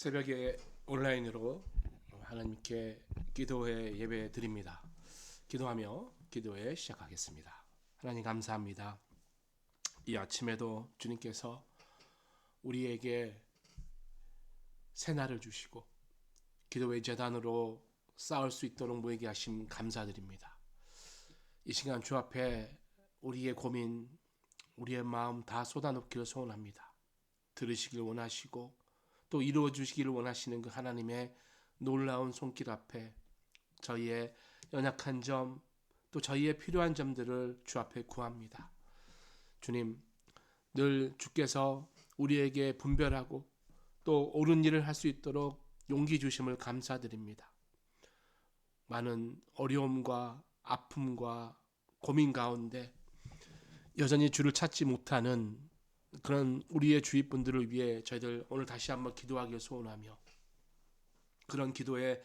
새벽에 온라인으로 하나님께 기도회 예배 드립니다. 기도하며 기도회 시작하겠습니다. 하나님 감사합니다. 이 아침에도 주님께서 우리에게 새날을 주시고 기도회 제단으로 쌓을 수 있도록 모이게 하심 감사드립니다. 이 시간 주 앞에 우리의 고민, 우리의 마음 다 쏟아놓기를 소원합니다. 들으시길 원하시고 또 이루어 주시기를 원하시는 그 하나님의 놀라운 손길 앞에 저희의 연약한 점, 또 저희의 필요한 점들을 주 앞에 구합니다. 주님, 늘 주께서 우리에게 분별하고 또 옳은 일을 할 수 있도록 용기 주심을 감사드립니다. 많은 어려움과 아픔과 고민 가운데 여전히 주를 찾지 못하는 그런 우리의 주위 분들을 위해 저희들 오늘 다시 한번 기도하기를 소원하며 그런 기도에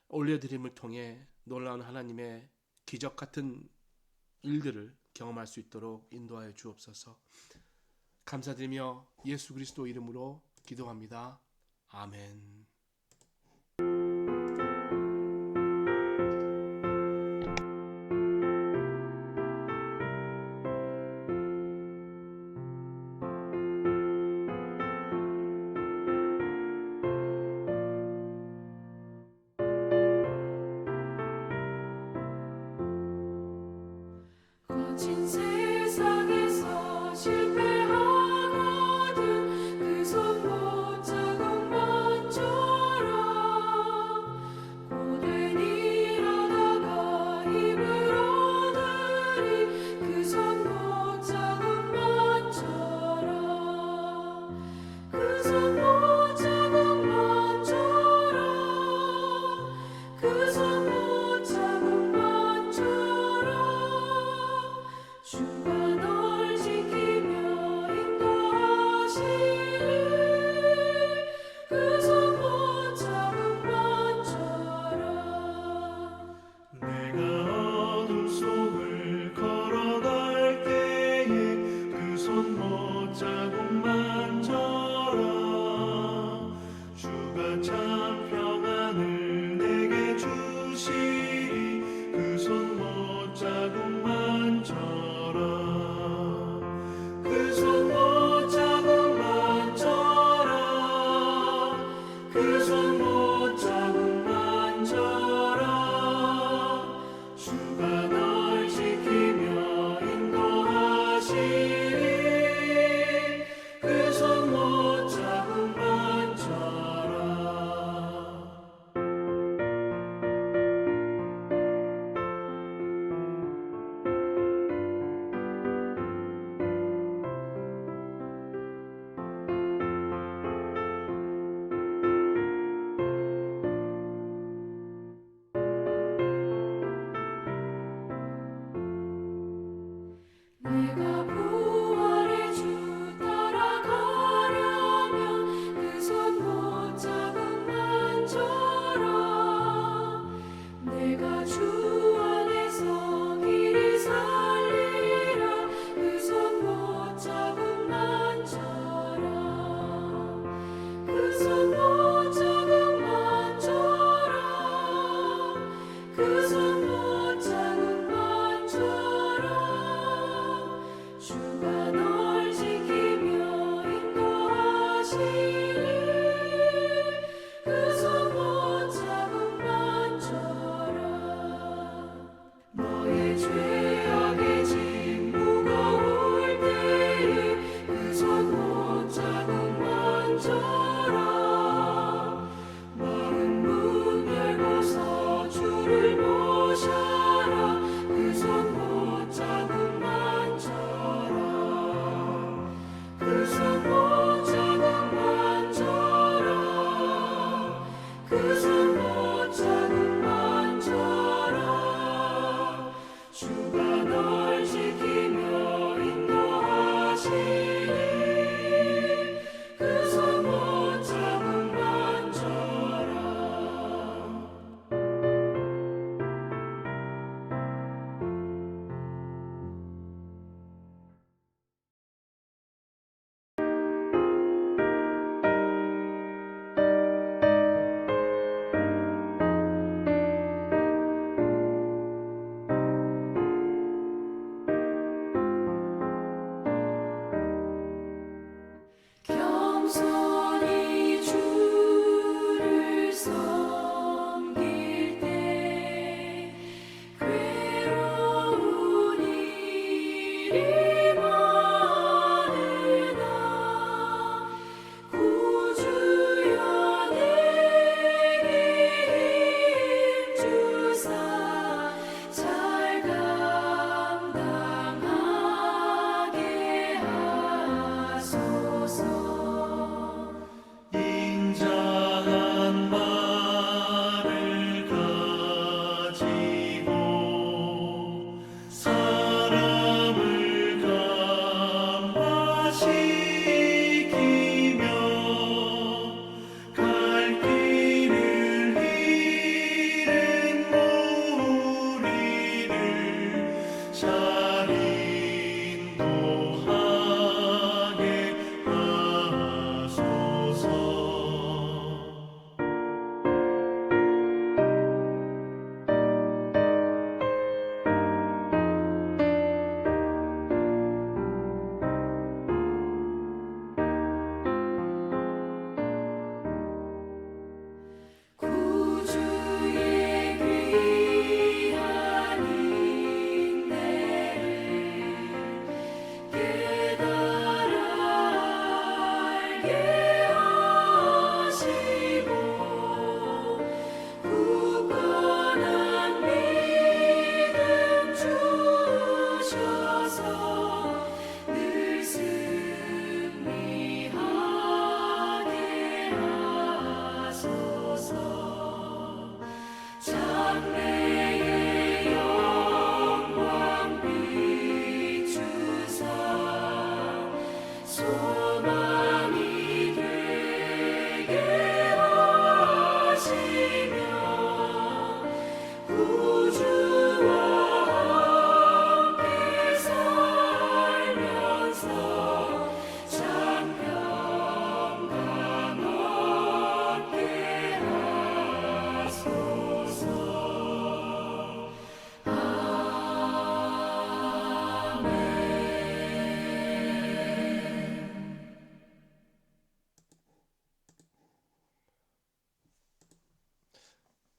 올려드림을 통해 놀라운 하나님의 기적 같은 일들을 경험할 수 있도록 인도하여 주옵소서. 감사드리며 예수 그리스도 이름으로 기도합니다. 아멘. 거친 세상에서 실패하거든 그 손못자국만처럼 고된 일하다가 힘을 얻으리 그 손못자국만처럼 그 손못자국만처럼 그 손못자국만처럼 주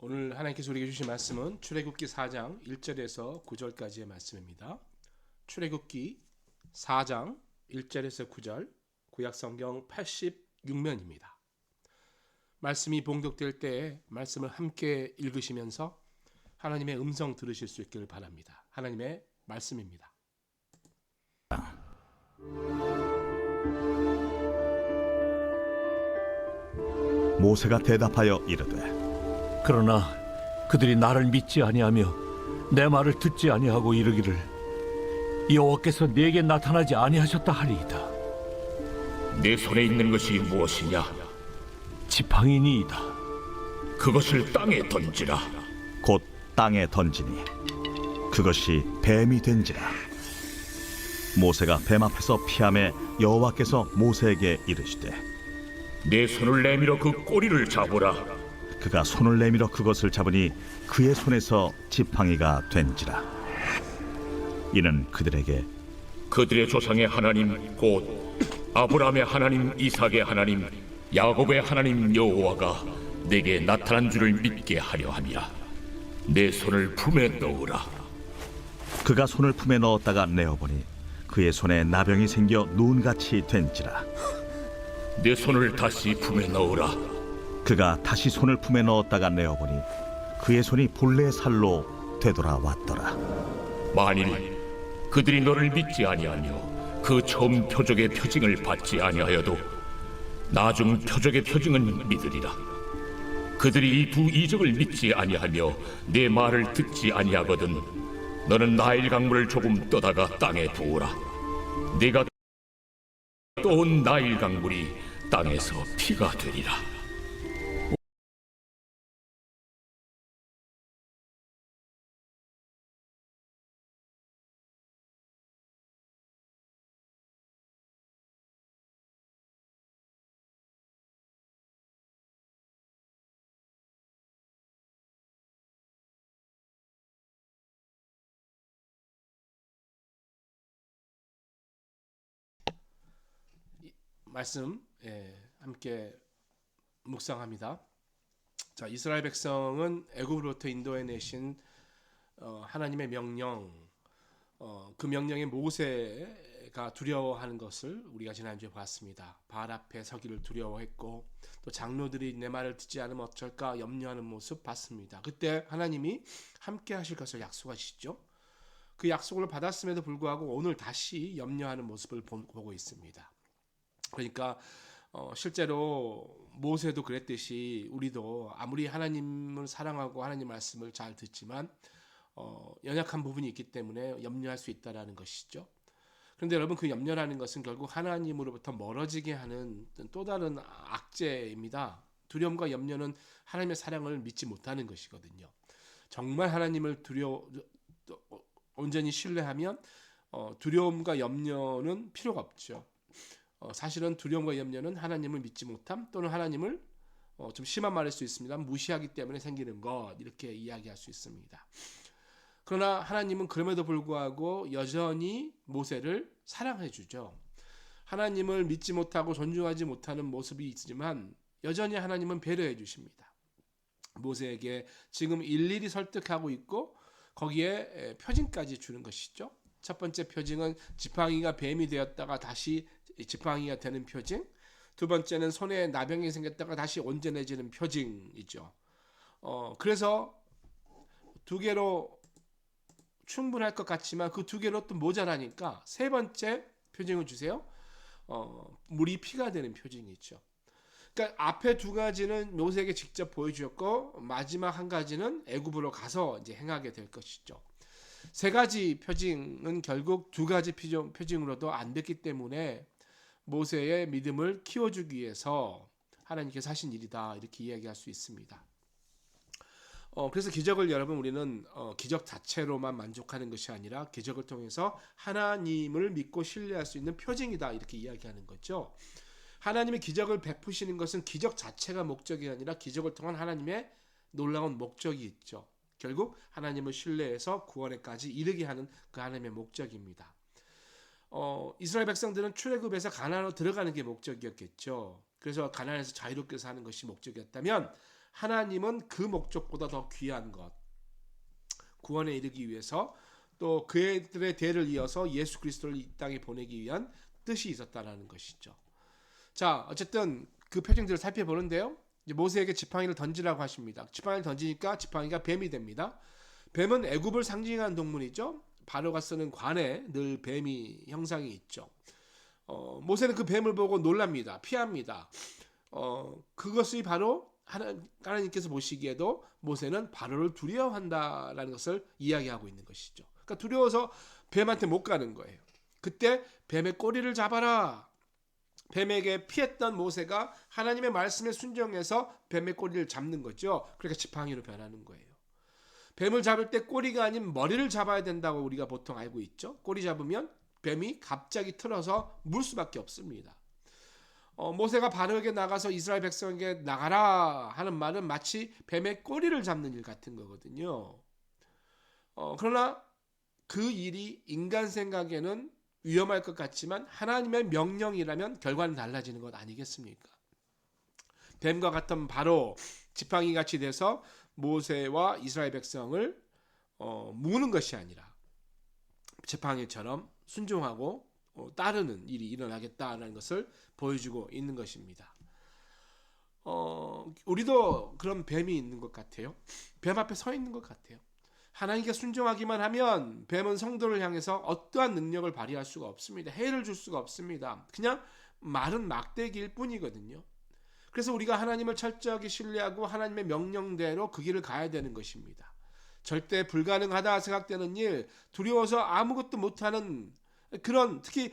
오늘 하나님께서 우리에게 주신 말씀은 출애굽기 4장 1절에서 9절까지의 말씀입니다. 출애굽기 4장 1절에서 9절, 구약성경 86면입니다. 말씀이 봉독될 때에 말씀을 함께 읽으시면서 하나님의 음성 들으실 수 있기를 바랍니다. 하나님의 말씀입니다. 모세가 대답하여 이르되 그러나 그들이 나를 믿지 아니하며 내 말을 듣지 아니하고 이르기를 여호와께서 내게 나타나지 아니하셨다 하리이다. 내 손에 있는 것이 무엇이냐? 지팡이니이다. 그것을 땅에 던지라. 곧 땅에 던지니 그것이 뱀이 된지라. 모세가 뱀 앞에서 피하매 여호와께서 모세에게 이르시되 내 손을 내밀어 그 꼬리를 잡으라. 그가 손을 내밀어 그것을 잡으니 그의 손에서 지팡이가 된지라. 이는 그들에게 그들의 조상의 하나님 곧 아브라함의 하나님, 이삭의 하나님, 야곱의 하나님 여호와가 내게 나타난 줄을 믿게 하려 함이라. 내 손을 품에 넣으라. 그가 손을 품에 넣었다가 내어보니 그의 손에 나병이 생겨 눈같이 된지라. 내 손을 다시 품에 넣으라. 그가 다시 손을 품에 넣었다가 내어보니 그의 손이 본래 살로 되돌아왔더라. 만일 그들이 너를 믿지 아니하며 그 처음 표적의 표징을 받지 아니하여도 나중 표적의 표징은 믿으리라. 그들이 이 두 이적을 믿지 아니하며 내 말을 듣지 아니하거든 너는 나일 강물을 조금 떠다가 땅에 부으라. 네가 떠온 나일 강물이 땅에서 피가 되리라. 말씀 함께 묵상합니다. 자, 이스라엘 백성은 애굽으로부터 인도해 내신 하나님의 명령, 그 명령에 모세가 두려워하는 것을 우리가 지난주에 봤습니다. 바알 앞에 서기를 두려워했고 또 장로들이 내 말을 듣지 않으면 어쩔까 염려하는 모습 봤습니다. 그때 하나님이 함께 하실 것을 약속하시죠. 그 약속을 받았음에도 불구하고 오늘 다시 염려하는 모습을 보고 있습니다. 그러니까 실제로 모세도 그랬듯이 우리도 아무리 하나님을 사랑하고 하나님 말씀을 잘 듣지만 연약한 부분이 있기 때문에 염려할 수 있다라는 것이죠. 그런데 여러분, 그 염려라는 것은 결국 하나님으로부터 멀어지게 하는 또 다른 악재입니다. 두려움과 염려는 하나님의 사랑을 믿지 못하는 것이거든요. 정말 하나님을 온전히 신뢰하면 두려움과 염려는 필요가 없죠. 사실은 두려움과 염려는 하나님을 믿지 못함 또는 하나님을 좀 심한 말일 수 있습니다. 무시하기 때문에 생기는 것, 이렇게 이야기할 수 있습니다. 그러나 하나님은 그럼에도 불구하고 여전히 모세를 사랑해 주죠. 하나님을 믿지 못하고 존중하지 못하는 모습이 있지만 여전히 하나님은 배려해 주십니다. 모세에게 지금 일일이 설득하고 있고 거기에 표징까지 주는 것이죠. 첫 번째 표징은 지팡이가 뱀이 되었다가 다시 지팡이가 되는 표징. 두 번째는 손에 나병이 생겼다가 다시 온전해지는 표징이죠. 그래서 두 개로 충분할 것 같지만 그 두 개로 또 모자라니까 세 번째 표징을 주세요. 물이 피가 되는 표징이죠. 그러니까 앞에 두 가지는 모세에게 직접 보여주었고 마지막 한 가지는 애굽으로 가서 이제 행하게 될 것이죠. 세 가지 표징은 결국 두 가지 표징으로도 안 됐기 때문에 모세의 믿음을 키워주기 위해서 하나님께서 하신 일이다, 이렇게 이야기할 수 있습니다. 그래서 기적을 여러분, 우리는 기적 자체로만 만족하는 것이 아니라 기적을 통해서 하나님을 믿고 신뢰할 수 있는 표징이다, 이렇게 이야기하는 거죠. 하나님의 기적을 베푸시는 것은 기적 자체가 목적이 아니라 기적을 통한 하나님의 놀라운 목적이 있죠. 결국 하나님을 신뢰해서 구원에까지 이르게 하는 그 하나님의 목적입니다. 이스라엘 백성들은 출애굽에서 가나안으로 들어가는 게 목적이었겠죠. 그래서 가나안에서 자유롭게 사는 것이 목적이었다면 하나님은 그 목적보다 더 귀한 것, 구원에 이르기 위해서 또 그들의 대를 이어서 예수 그리스도를 이 땅에 보내기 위한 뜻이 있었다라는 것이죠. 자, 어쨌든 그 표징들을 살펴보는데요. 이제 모세에게 지팡이를 던지라고 하십니다. 지팡이를 던지니까 지팡이가 뱀이 됩니다. 뱀은 애굽을 상징하는 동물이죠. 바로가 쓰는 관에 늘 뱀이 형상이 있죠. 모세는 그 뱀을 보고 놀랍니다. 피합니다. 그것이 바로 하나님께서 보시기에도 모세는 바로를 두려워한다라는 것을 이야기하고 있는 것이죠. 그러니까 두려워서 뱀한테 못 가는 거예요. 그때 뱀의 꼬리를 잡아라. 뱀에게 피했던 모세가 하나님의 말씀에 순종해서 뱀의 꼬리를 잡는 거죠. 그러니까 지팡이로 변하는 거예요. 뱀을 잡을 때 꼬리가 아닌 머리를 잡아야 된다고 우리가 보통 알고 있죠. 꼬리 잡으면 뱀이 갑자기 틀어서 물 수밖에 없습니다. 모세가 바로에게 나가서 이스라엘 백성에게 나가라 하는 말은 마치 뱀의 꼬리를 잡는 일 같은 거거든요. 그러나 그 일이 인간 생각에는 위험할 것 같지만 하나님의 명령이라면 결과는 달라지는 것 아니겠습니까? 뱀과 같은 바로 지팡이 같이 돼서 모세와 이스라엘 백성을 무는 것이 아니라 지팡이처럼 순종하고 따르는 일이 일어나겠다는 것을 보여주고 있는 것입니다. 우리도 그런 뱀이 있는 것 같아요. 뱀 앞에 서 있는 것 같아요. 하나님께 순종하기만 하면 뱀은 성도를 향해서 어떠한 능력을 발휘할 수가 없습니다. 해를 줄 수가 없습니다. 그냥 마른 막대기일 뿐이거든요. 그래서 우리가 하나님을 철저하게 신뢰하고 하나님의 명령대로 그 길을 가야 되는 것입니다. 절대 불가능하다 생각되는 일, 두려워서 아무것도 못하는 그런, 특히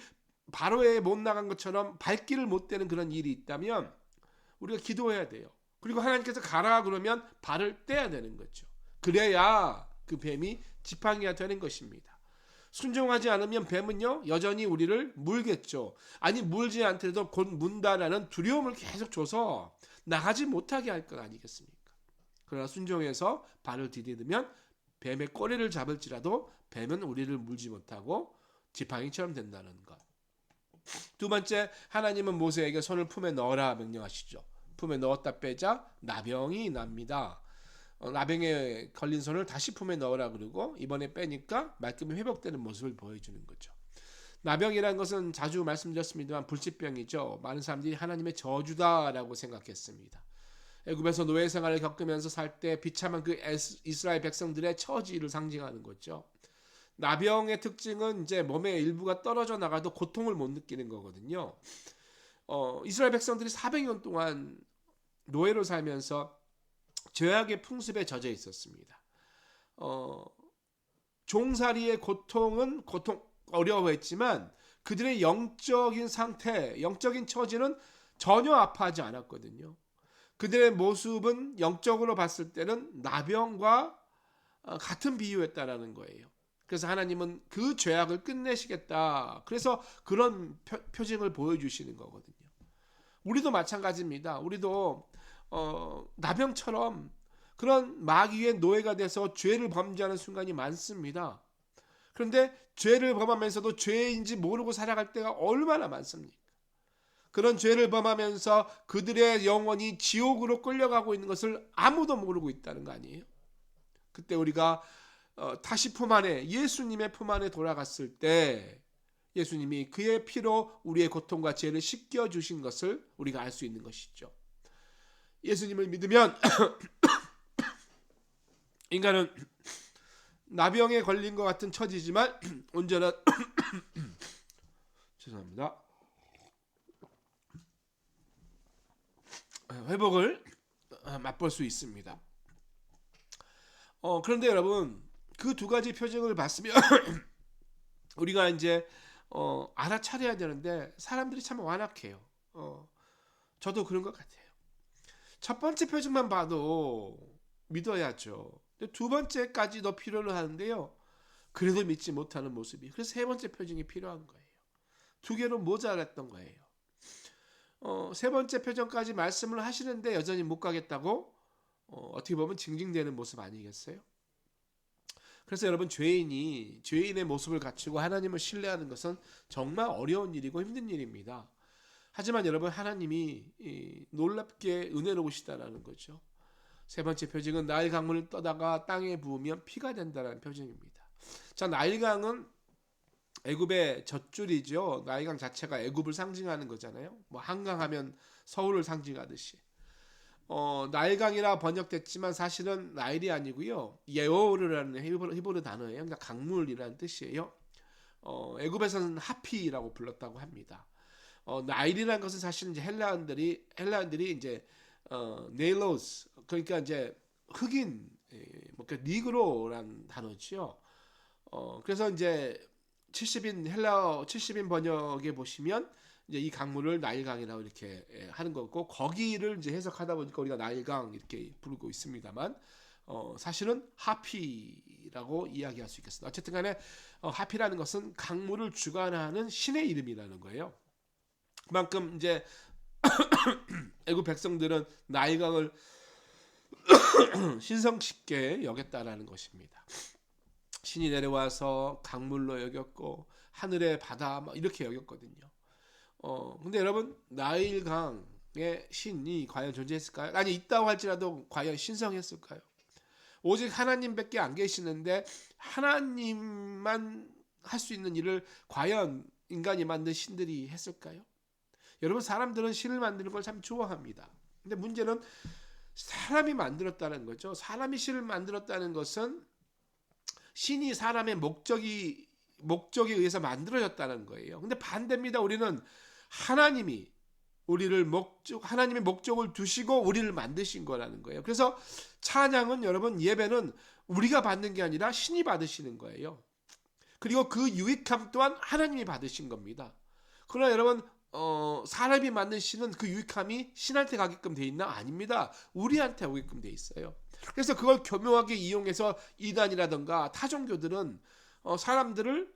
바로에 못 나간 것처럼 발길을 못 대는 그런 일이 있다면 우리가 기도해야 돼요. 그리고 하나님께서 가라 그러면 발을 떼야 되는 거죠. 그래야 그 뱀이 지팡이가 되는 것입니다. 순종하지 않으면 뱀은요 여전히 우리를 물겠죠. 아니 물지 않더라도 곧 문다라는 두려움을 계속 줘서 나가지 못하게 할 것 아니겠습니까? 그러나 순종해서 발을 디디면 뱀의 꼬리를 잡을지라도 뱀은 우리를 물지 못하고 지팡이처럼 된다는 것. 두 번째, 하나님은 모세에게 손을 품에 넣어라 명령하시죠. 품에 넣었다 빼자 나병이 납니다. 나병에 걸린 손을 다시 품에 넣으라 그러고 이번에 빼니까 말끔히 회복되는 모습을 보여주는 거죠. 나병이라는 것은 자주 말씀드렸습니다만 불치병이죠. 많은 사람들이 하나님의 저주다라고 생각했습니다. 애굽에서 노예 생활을 겪으면서 살 때 비참한 그 이스라엘 백성들의 처지를 상징하는 거죠. 나병의 특징은 이제 몸의 일부가 떨어져 나가도 고통을 못 느끼는 거거든요. 이스라엘 백성들이 400년 동안 노예로 살면서 죄악의 풍습에 젖어 있었습니다. 종살이의 고통은 어려워했지만 그들의 영적인 상태, 영적인 처지는 전혀 아파하지 않았거든요. 그들의 모습은 영적으로 봤을 때는 나병과 같은 비유였다라는 거예요. 그래서 하나님은 그 죄악을 끝내시겠다. 그래서 그런 표징을 보여주시는 거거든요. 우리도 마찬가지입니다. 우리도 나병처럼 그런 마귀의 노예가 돼서 죄를 범죄하는 순간이 많습니다. 그런데 죄를 범하면서도 죄인지 모르고 살아갈 때가 얼마나 많습니까? 그런 죄를 범하면서 그들의 영혼이 지옥으로 끌려가고 있는 것을 아무도 모르고 있다는 거 아니에요? 그때 우리가 다시 품 안에, 예수님의 품 안에 돌아갔을 때 예수님이 그의 피로 우리의 고통과 죄를 씻겨주신 것을 우리가 알 수 있는 것이죠. 예수님을 믿으면 인간은 나병에 걸린 것 같은 처지지만 온전한 죄송합니다. 회복을 맛볼 수 있습니다. 그런데 여러분 그 두 가지 표징을 봤으면 우리가 이제 알아차려야 되는데 사람들이 참 완악해요. 저도 그런 것 같아요. 첫 번째 표징만 봐도 믿어야죠. 두 번째까지도 필요로 하는데요. 그래도 믿지 못하는 모습이. 그래서 세 번째 표징이 필요한 거예요. 두 개로 모자랐던 거예요. 세 번째 표징까지 말씀을 하시는데 여전히 못 가겠다고 어떻게 보면 징징대는 모습 아니겠어요? 그래서 여러분 죄인의 모습을 갖추고 하나님을 신뢰하는 것은 정말 어려운 일이고 힘든 일입니다. 하지만 여러분 하나님이 놀랍게 은혜로우시다라는 거죠. 세 번째 표징은 나일 강물을 떠다가 땅에 부으면 피가 된다는 표징입니다. 자, 나일강은 애굽의 젖줄이죠. 나일강 자체가 애굽을 상징하는 거잖아요. 뭐 한강하면 서울을 상징하듯이. 나일강이라 번역됐지만 사실은 나일이 아니고요. 예오르라는 히브리 단어예요. 그러니까 강물이라는 뜻이에요. 애굽에서는 하피라고 불렀다고 합니다. 나일이라는 것은 사실 이제 헬라인들이 이제 네일로스, 그러니까 이제 흑인, 뭐 니그로란 단어죠. 그래서 이제 70인 번역에 보시면 이제 이 강물을 나일강이라고 이렇게 하는 거고, 거기를 이제 해석하다 보니까 우리가 나일강 이렇게 부르고 있습니다만, 사실은 하피라고 이야기할 수 있겠습니다. 어쨌든 간에 하피라는 것은 강물을 주관하는 신의 이름이라는 거예요. 그만큼 이제 애굽 백성들은 나일강을 신성쉽게 여겼다라는 것입니다. 신이 내려와서 강물로 여겼고 하늘의 바다 막 이렇게 여겼거든요. 근데 여러분, 나일강의 신이 과연 존재했을까요? 아니, 있다고 할지라도 과연 신성했을까요? 오직 하나님밖에 안 계시는데 하나님만 할 수 있는 일을 과연 인간이 만든 신들이 했을까요? 여러분, 사람들은 신을 만드는 걸 참 좋아합니다. 근데 문제는 사람이 만들었다는 거죠. 사람이 신을 만들었다는 것은 신이 사람의 목적에 의해서 만들어졌다는 거예요. 근데 반대입니다. 우리는 하나님이 하나님의 목적을 두시고 우리를 만드신 거라는 거예요. 그래서 찬양은, 여러분, 예배는 우리가 받는 게 아니라 신이 받으시는 거예요. 그리고 그 유익함 또한 하나님이 받으신 겁니다. 그러나 여러분, 사람이 만든 신은 그 유익함이 신한테 가게끔 돼 있나? 아닙니다. 우리한테 오게끔 돼 있어요. 그래서 그걸 교묘하게 이용해서 이단이라든가 타종교들은 사람들을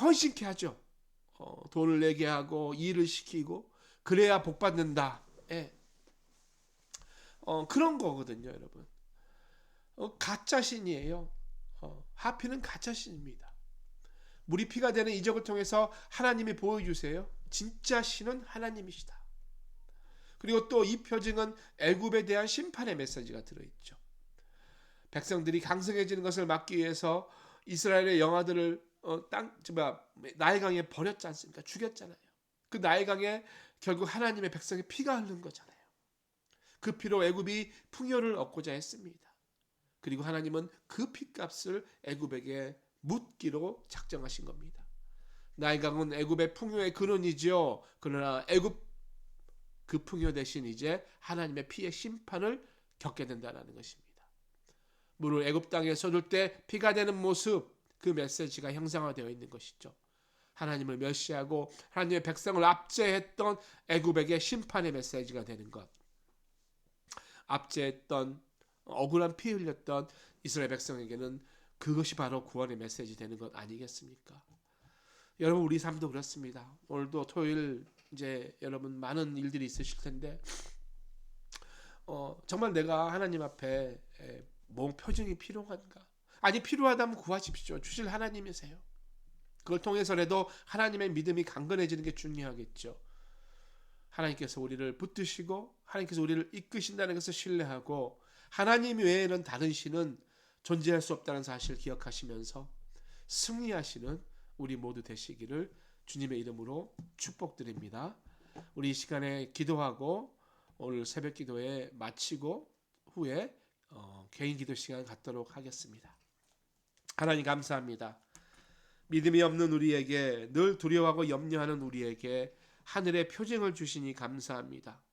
헌신케 하죠. 돈을 내게 하고 일을 시키고 그래야 복 받는다. 그런 거거든요, 여러분. 가짜 신이에요. 하피는 가짜 신입니다. 물이 피가 되는 이적을 통해서 하나님이 보여주세요. 진짜 신은 하나님이시다. 그리고 또 이 표징은 애굽에 대한 심판의 메시지가 들어있죠. 백성들이 강성해지는 것을 막기 위해서 이스라엘의 영아들을 나일강에 버렸지 않습니까? 죽였잖아요. 그 나일강에 결국 하나님의 백성의 피가 흐른 거잖아요. 그 피로 애굽이 풍요를 얻고자 했습니다. 그리고 하나님은 그 피값을 애굽에게 묻기로 작정하신 겁니다. 나일강은 애굽의 풍요의 근원이죠. 그러나 애굽 그 풍요 대신 이제 하나님의 피의 심판을 겪게 된다는 것입니다. 물을 애굽 땅에 쏟을 때 피가 되는 모습, 그 메시지가 형상화되어 있는 것이죠. 하나님을 멸시하고 하나님의 백성을 압제했던 애굽에게 심판의 메시지가 되는 것. 압제했던, 억울한 피 흘렸던 이스라엘 백성에게는 그것이 바로 구원의 메시지 되는 것 아니겠습니까? 여러분, 우리 삶도 그렇습니다. 오늘도 토요일 이제 여러분 많은 일들이 있으실 텐데 정말 내가 하나님 앞에 뭐 표징이 필요한가? 아니, 필요하다면 구하십시오. 주실 하나님이세요. 그걸 통해서라도 하나님의 믿음이 강건해지는 게 중요하겠죠. 하나님께서 우리를 붙드시고 하나님께서 우리를 이끄신다는 것을 신뢰하고 하나님 외에는 다른 신은 존재할 수 없다는 사실을 기억하시면서 승리하시는 우리 모두 되시기를 주님의 이름으로 축복드립니다. 우리 이 시간에 기도하고 오늘 새벽 기도에 마치고 후에 개인 기도 시간 갖도록 하겠습니다. 하나님, 감사합니다. 믿음이 없는 우리에게, 늘 두려워하고 염려하는 우리에게 하늘의 표징을 주시니 감사합니다.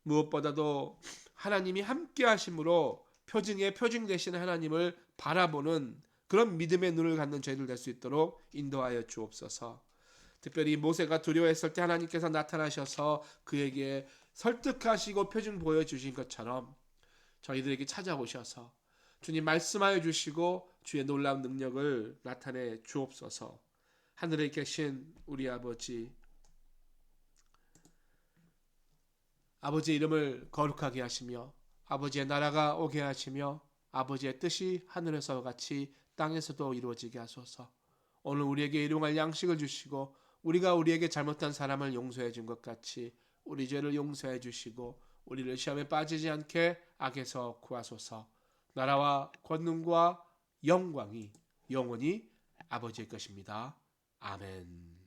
무엇보다도 하나님이 함께 하심으로 표징의 표징 되신 하나님을 바라보는 그런 믿음의 눈을 갖는 저희들 될 수 있도록 인도하여 주옵소서. 특별히 모세가 두려워했을 때 하나님께서 나타나셔서 그에게 설득하시고 표징 보여주신 것처럼 저희들에게 찾아오셔서 주님 말씀하여 주시고 주의 놀라운 능력을 나타내 주옵소서. 하늘에 계신 우리 아버지, 아버지의 이름을 거룩하게 하시며 아버지의 나라가 오게 하시며 아버지의 뜻이 하늘에서와 같이 땅에서도 이루어지게 하소서. 오늘 우리에게 일용할 양식을 주시고 우리가 우리에게 잘못한 사람을 용서해 준 것 같이 우리 죄를 용서해 주시고 우리를 시험에 빠지지 않게 악에서 구하소서. 나라와 권능과 영광이 영원히 아버지의 것입니다. 아멘.